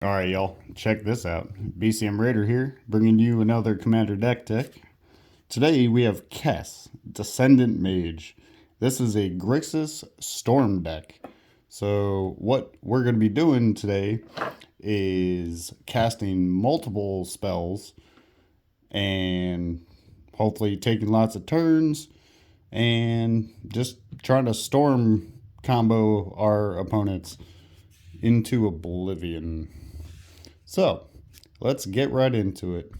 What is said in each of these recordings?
Alright, y'all, check this out. BCM Raider here, bringing you another Commander deck tech. Today we have Kess, Dissident Mage. This is a Grixis Storm deck. So what we're going to be doing today is casting multiple spells and hopefully taking lots of turns and just trying to storm combo our opponents into oblivion. So, let's get right into it.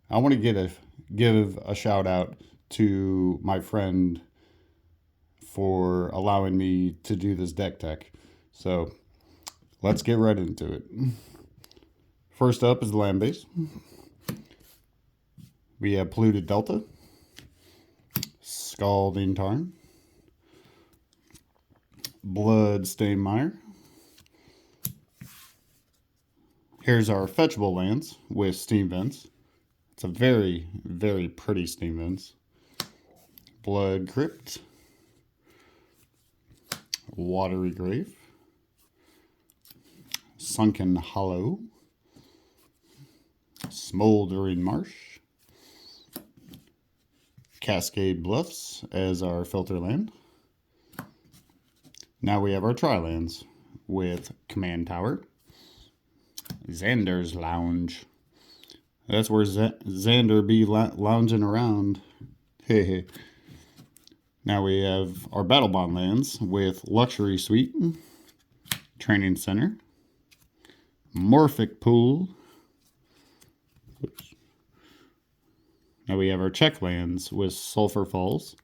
I want to give a shout out to my friend for allowing me to do this deck tech. So, let's get right into it. First up is the land base. We have Polluted Delta, Scalding Tarn, Bloodstained Mire. Here's our fetchable lands with Steam Vents. It's a very, very pretty Steam Vents. Blood Crypt, Watery Grave, Sunken Hollow, Smoldering Marsh, Cascade Bluffs as our filter land. Now we have our tri-lands with Command Tower, Xander's Lounge. That's where Xander be lounging around. Now we have our Battle Bond lands with Luxury Suite, Training Center, Morphic Pool. Oops. Now we have our check lands with Sulphur Falls,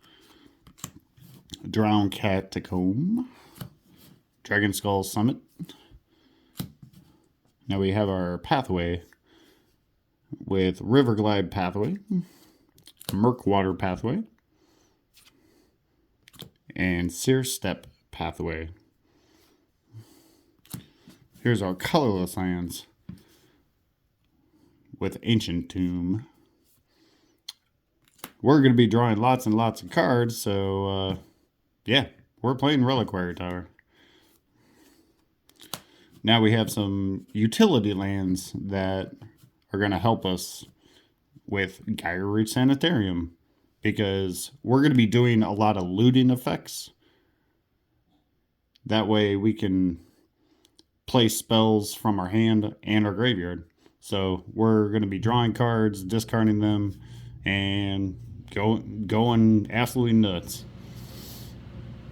Drowned Catacomb, Dragon Skull Summit. Now we have our pathway with Riverglide Pathway, Murkwater Pathway, and Sear Step Pathway. Here's our colorless lands with Ancient Tomb. We're going to be drawing lots and lots of cards, so yeah, we're playing Reliquary Tower. Now we have some utility lands that are going to help us with Gyre Sanitarium, because we're going to be doing a lot of looting effects. That way we can play spells from our hand and our graveyard. So we're going to be drawing cards, discarding them, and going absolutely nuts.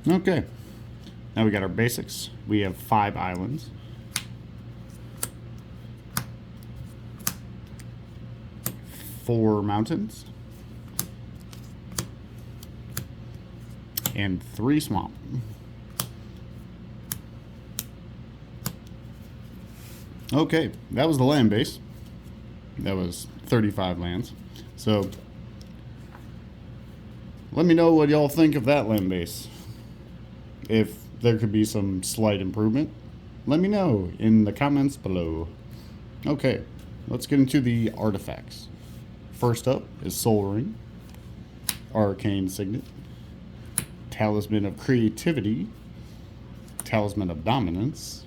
Okay, now we got our basics. We have 5 islands. 4 mountains, and 3 swamp. Okay, that was the land base. That was 35 lands. So, let me know what y'all think of that land base. If there could be some slight improvement, let me know in the comments below. Okay, let's get into the artifacts. First up is Soul Ring, Arcane Signet, Talisman of Creativity, Talisman of Dominance,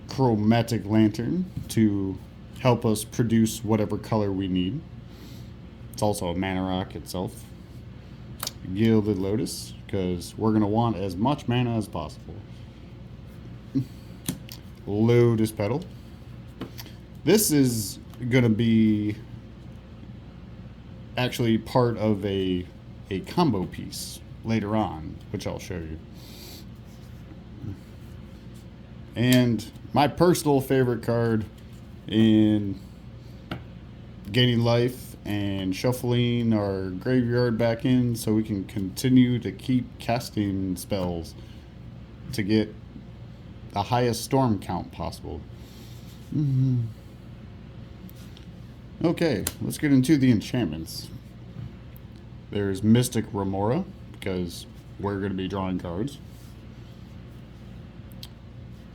Chromatic Lantern to help us produce whatever color we need. It's also a mana rock itself. Gilded Lotus, because we're going to want as much mana as possible. Lotus Petal. This is going to be actually part of a combo piece later on, which I'll show you. And my personal favorite card in gaining life and shuffling our graveyard back in so we can continue to keep casting spells to get the highest storm count possible. Okay, let's get into the enchantments. There's Mystic Remora, because we're going to be drawing cards.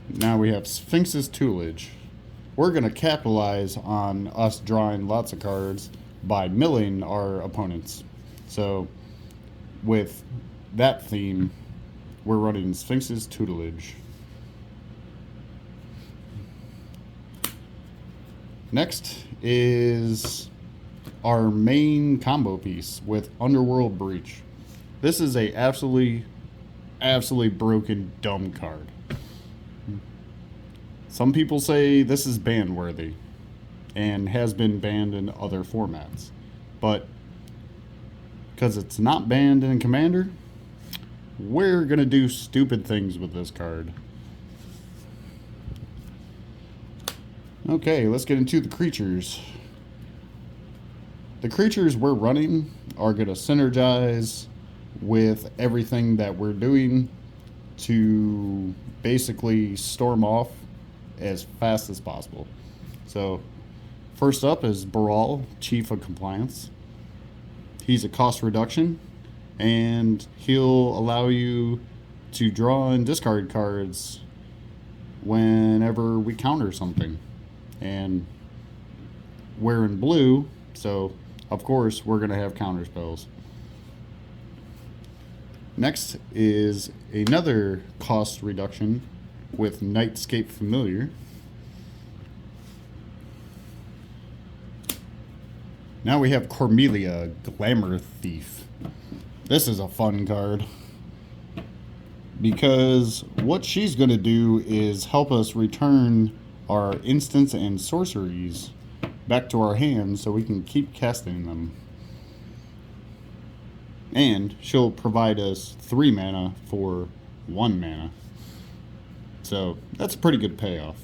Now we have Sphinx's Tutelage. We're going to capitalize on us drawing lots of cards by milling our opponents. So, with that theme, we're running Sphinx's Tutelage. Next is our main combo piece with Underworld Breach. This is a absolutely broken, dumb card. Some people say this is ban worthy and has been banned in other formats, but because it's not banned in Commander, we're gonna do stupid things with this card. Okay, let's get into the creatures. The creatures we're running are gonna synergize with everything that we're doing to basically storm off as fast as possible. So first up is Baral, Chief of Compliance. He's a cost reduction, and he'll allow you to draw and discard cards whenever we counter something. And we're in blue, so of course we're going to have counter spells. Next is another cost reduction with Nightscape Familiar. Now we have Cormelia, Glamour Thief. This is a fun card because what she's going to do is help us return our instants and sorceries back to our hands so we can keep casting them. And she'll provide us 3 mana for 1 mana. So that's a pretty good payoff.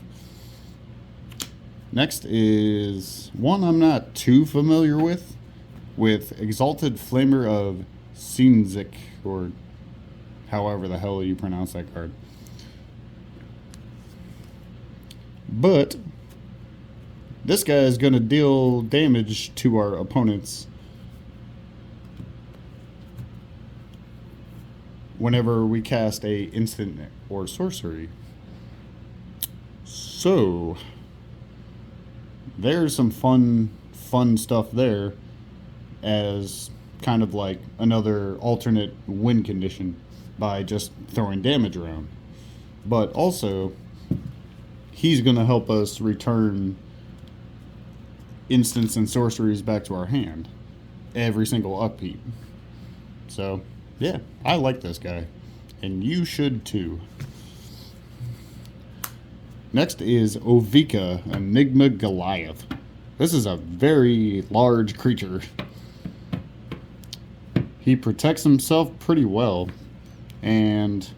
Next is one I'm not too familiar with Exalted Flamer of Sinzik, or however the hell you pronounce that card. But this guy is going to deal damage to our opponents whenever we cast a instant or sorcery. So there's some fun stuff there as kind of like another alternate win condition by just throwing damage around. But also, he's going to help us return instants and sorceries back to our hand every single upkeep. So, yeah, I like this guy. And you should too. Next is Ovika, Enigma Goliath. This is a very large creature. He protects himself pretty well, and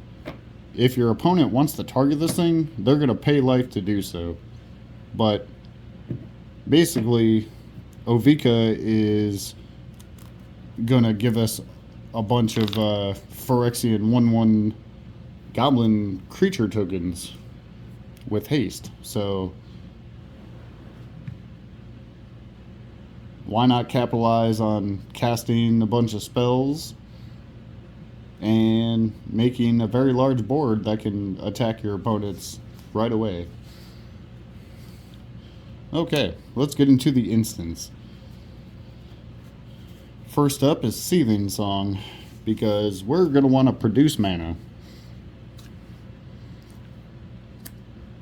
if your opponent wants to target this thing, they're going to pay life to do so. But basically, Ovika is going to give us a bunch of Phyrexian 1/1 goblin creature tokens with haste. So why not capitalize on casting a bunch of spells and making a very large board that can attack your opponents right away. Okay, let's get into the instants. First up is Seething Song, because we're going to want to produce mana.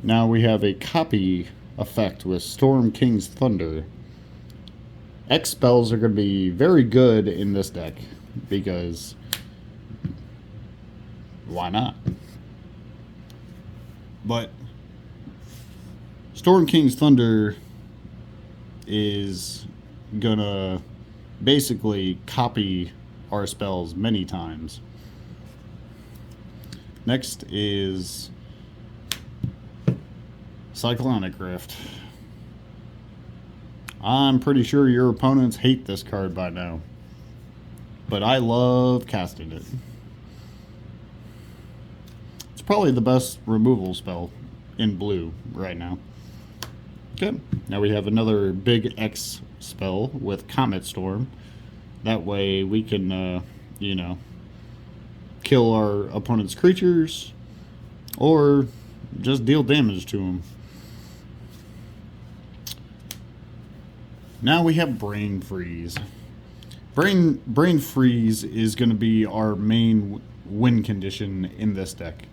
Now we have a copy effect with Storm King's Thunder. X spells are going to be very good in this deck, because why not? But Storm King's Thunder is gonna basically copy our spells many times. Next is Cyclonic Rift. I'm pretty sure your opponents hate this card by now, but I love casting it. It's probably the best removal spell in blue right now. Okay, now we have another big X spell with Comet Storm. That way we can, kill our opponent's creatures or just deal damage to them. Now we have Brain Freeze. Brain Freeze is going to be our main win condition in this deck.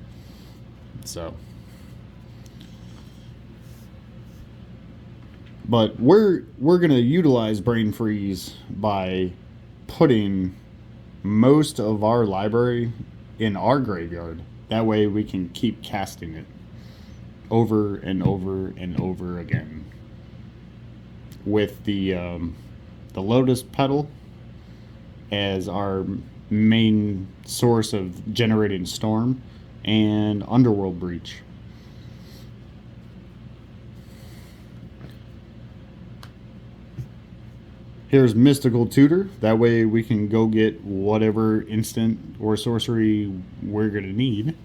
So But we're going to utilize Brain Freeze by putting most of our library in our graveyard. That way we can keep casting it over and over and over again. With the Lotus Petal as our main source of generating Storm and Underworld Breach. Here's Mystical Tutor. That way we can go get whatever instant or sorcery we're going to need.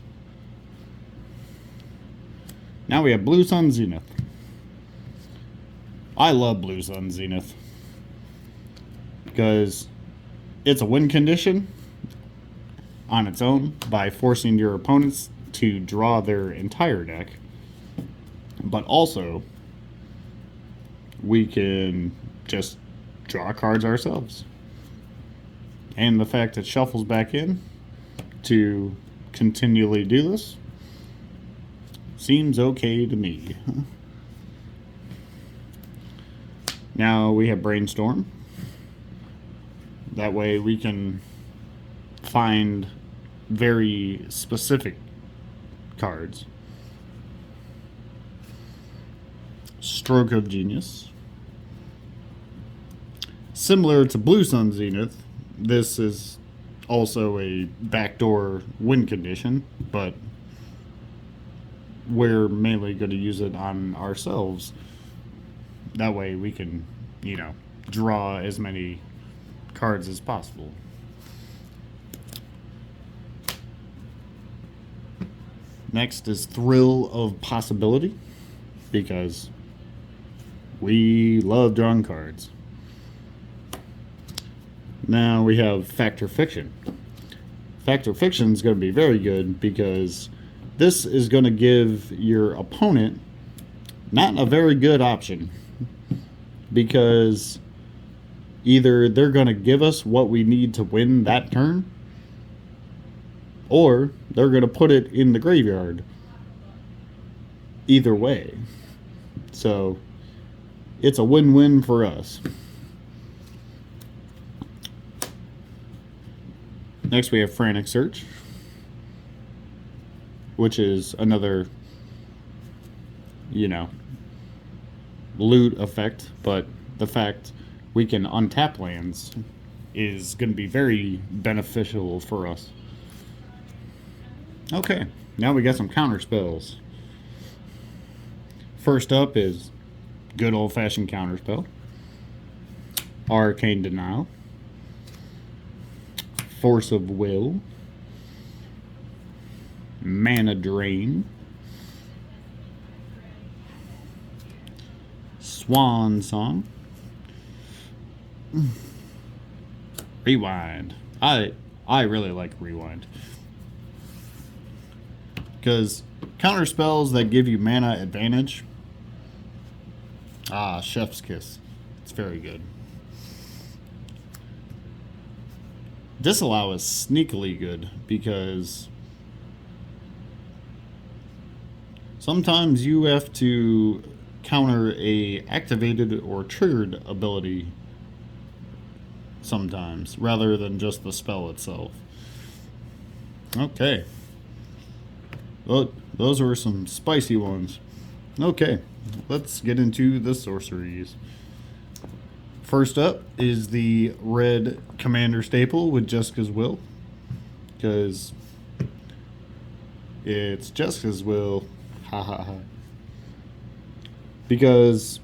Now we have Blue Sun Zenith. I love Blue Sun Zenith because it's a win condition on its own by forcing your opponents to draw their entire deck. But also, we can just draw cards ourselves. And the fact it shuffles back in to continually do this seems okay to me. Now we have Brainstorm. That way we can find very specific cards. Stroke of Genius. Similar to Blue Sun Zenith, this is also a backdoor win condition, but we're mainly going to use it on ourselves. That way we can, draw as many cards as possible. Next is Thrill of Possibility, because we love drawing cards. Now we have Factor Fiction. Factor Fiction is going to be very good because this is going to give your opponent not a very good option, because either they're going to give us what we need to win that turn, or they're going to put it in the graveyard. Either way. So it's a win-win for us. Next we have Frantic Search, which is another, loot effect, but the fact we can untap lands is going to be very beneficial for us. Okay, now we got some counter spells. First up is good old-fashioned counter spell. Arcane Denial. Force of Will. Mana Drain. Swan Song. Rewind. I really like Rewind, because counter spells that give you mana advantage. Chef's Kiss. It's very good. Disallow is sneakily good because sometimes you have to counter a activated or triggered ability sometimes, rather than just the spell itself. Okay. Well, those were some spicy ones. Okay, let's get into the sorceries. First up is the red commander staple with Jessica's Will, because it's Jessica's Will. Ha ha ha. Because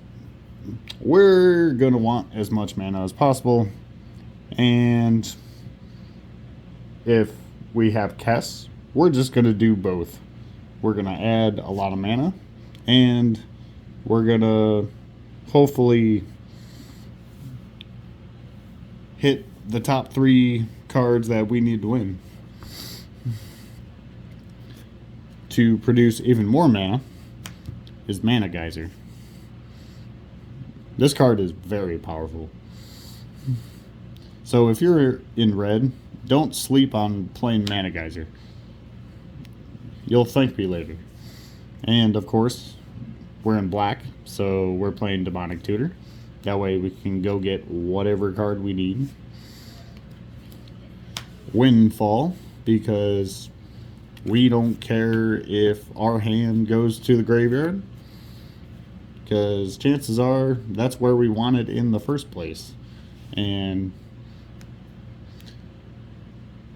we're going to want as much mana as possible, and if we have Kess, we're just going to do both. We're going to add a lot of mana, and we're going to hopefully hit the top 3 cards that we need to win. To produce even more mana is Mana Geyser. This card is very powerful. So if you're in red, don't sleep on playing Mana Geyser. You'll thank me later. And of course, we're in black, so we're playing Demonic Tutor. That way we can go get whatever card we need. Windfall, because we don't care if our hand goes to the graveyard, because chances are that's where we want it in the first place. And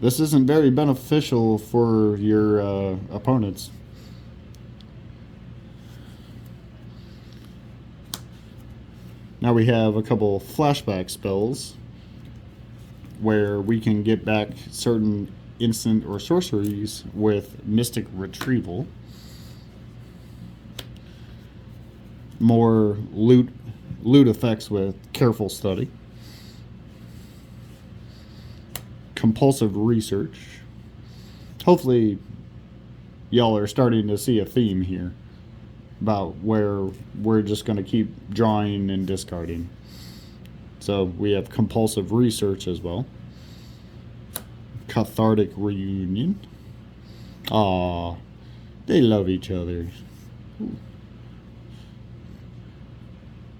this isn't very beneficial for your opponents. Now we have a couple flashback spells where we can get back certain instant or sorceries with Mystic Retrieval. More loot effects with Careful Study. Compulsive Research. Hopefully y'all are starting to see a theme here about where we're just going to keep drawing and discarding. So we have Compulsive Research as well. Cathartic Reunion. Aw, they love each other. Ooh.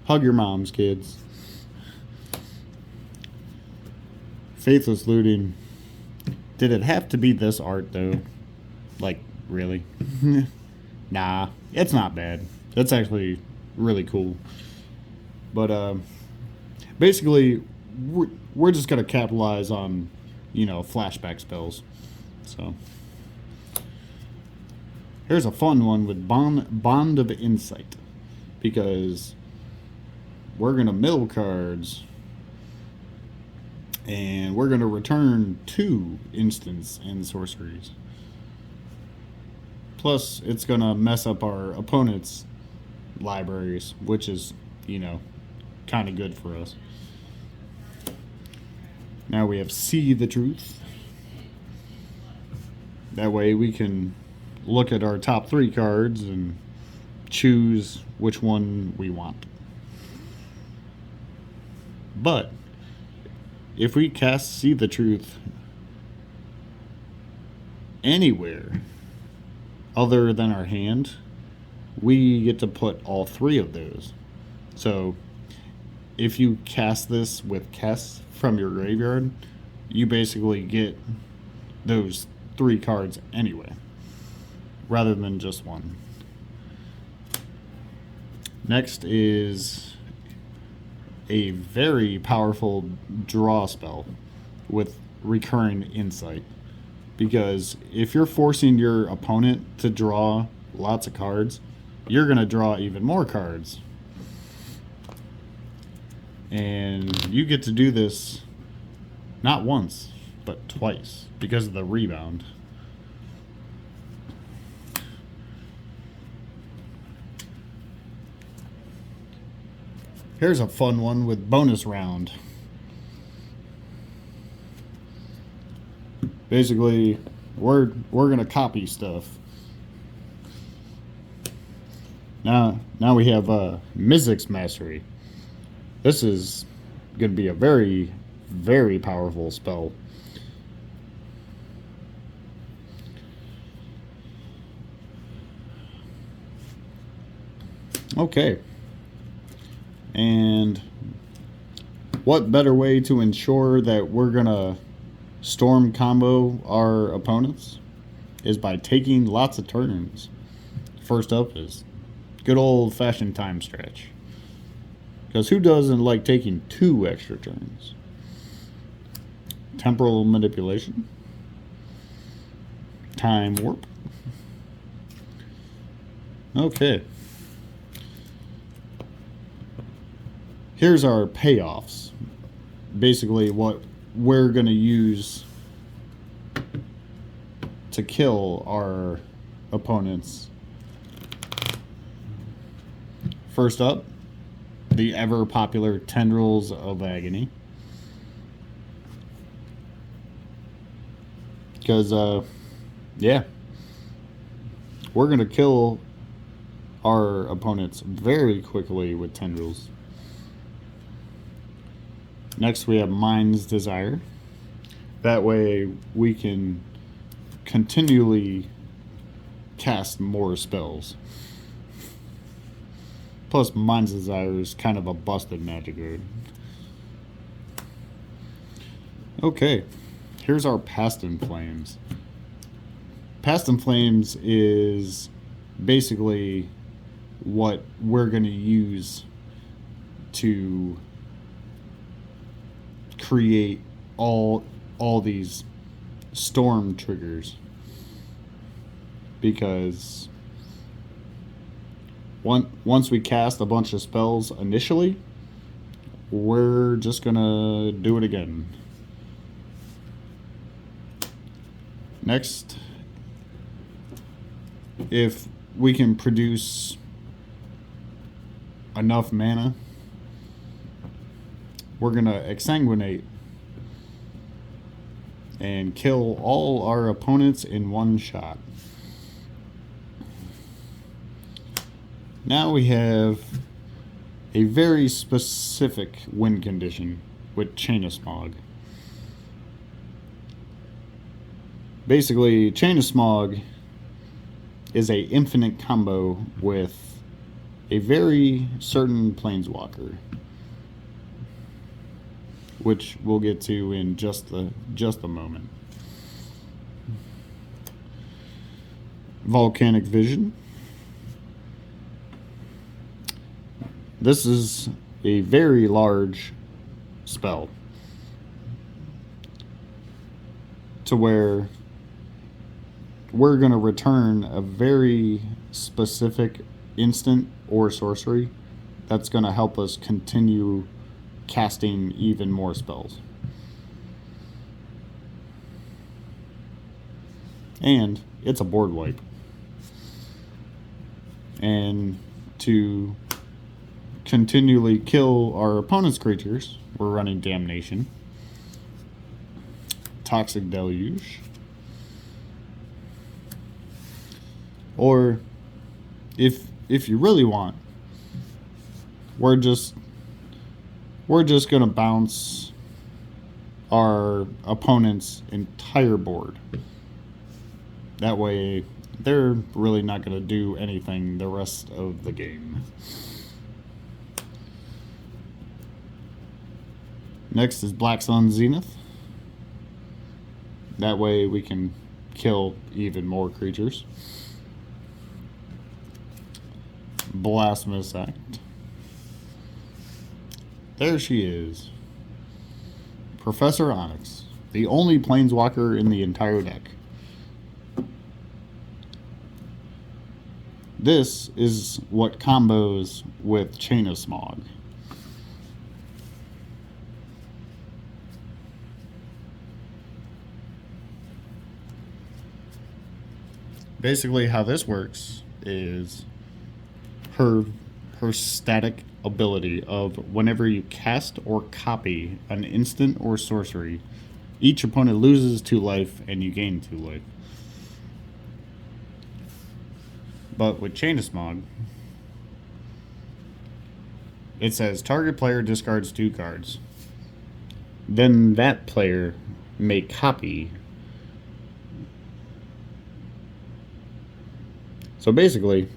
Hug your moms, kids. Faithless Looting. Did it have to be this art, though? Like, really? Nah, it's not bad. It's actually really cool. But, basically, we're just going to capitalize on, you know, flashback spells. So, here's a fun one with Bond of Insight. Because we're going to mill cards. And we're going to return 2 instants and sorceries. Plus, it's going to mess up our opponent's libraries, which is, you know, kind of good for us. Now we have See the Truth. That way we can look at our top 3 cards and choose which one we want. But if we cast See the Truth anywhere other than our hand, we get to put all 3 of those. So if you cast this with Kess from your graveyard, you basically get those 3 cards anyway, rather than just one. Next is a very powerful draw spell with Recurring Insight. Because if you're forcing your opponent to draw lots of cards, you're going to draw even more cards. And you get to do this not once, but twice because of the rebound. Here's a fun one with Bonus Round. Basically, we're gonna copy stuff. Now we have Mizzix Mastery. This is gonna be a very, very powerful spell. Okay. And what better way to ensure that we're gonna storm combo our opponents is by taking lots of turns. First up is good old-fashioned time stretch. Because who doesn't like taking 2 extra turns? Temporal Manipulation. Time Warp. Okay. Here's our payoffs. Basically what we're going to use to kill our opponents. First up, the ever popular Tendrils of Agony. Because, yeah, we're going to kill our opponents very quickly with Tendrils. Next, we have Mind's Desire. That way, we can continually cast more spells. Plus, Mind's Desire is kind of a busted magic card. Okay, here's our Past in Flames. Past in Flames is basically what we're going to use to create all these storm triggers, because once we cast a bunch of spells initially, we're just gonna do it again. Next, if we can produce enough mana, we're gonna exsanguinate and kill all our opponents in one shot. Now we have a very specific win condition with Chain of Smog. Basically, Chain of Smog is a infinite combo with a very certain planeswalker, which we'll get to in just a moment. Volcanic Vision. This is a very large spell, to where we're going to return a very specific instant or sorcery that's going to help us continue casting even more spells. And it's a board wipe. And to continually kill our opponent's creatures, we're running Damnation, Toxic Deluge, or if you really want, we're just gonna bounce our opponent's entire board. That way, they're really not gonna do anything the rest of the game. Next is Black Sun Zenith. That way we can kill even more creatures. Blasphemous Act. There she is. Professor Onyx, the only planeswalker in the entire deck. This is what combos with Chain of Smog. Basically, how this works is her static ability of whenever you cast or copy an instant or sorcery, each opponent loses 2 life and you gain 2 life. But with Chain of Smog, it says target player discards 2 cards. Then that player may copy. So basically,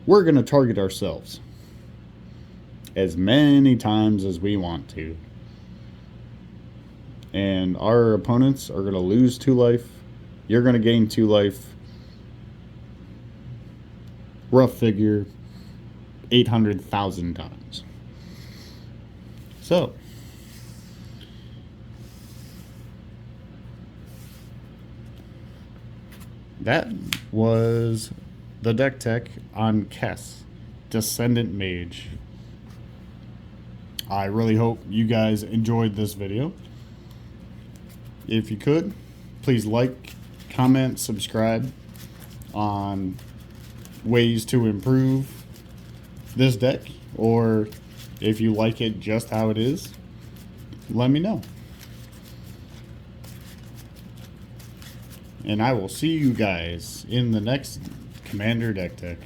we're going to target ourselves as many times as we want to. And our opponents are going to lose 2 life. You're going to gain 2 life. Rough figure, 800,000 times. So, that was the deck tech on Kess, Dissident Mage. I really hope you guys enjoyed this video. If you could, please like, comment, subscribe on ways to improve this deck, or if you like it just how it is, let me know. And I will see you guys in the next Commander Deck Tech.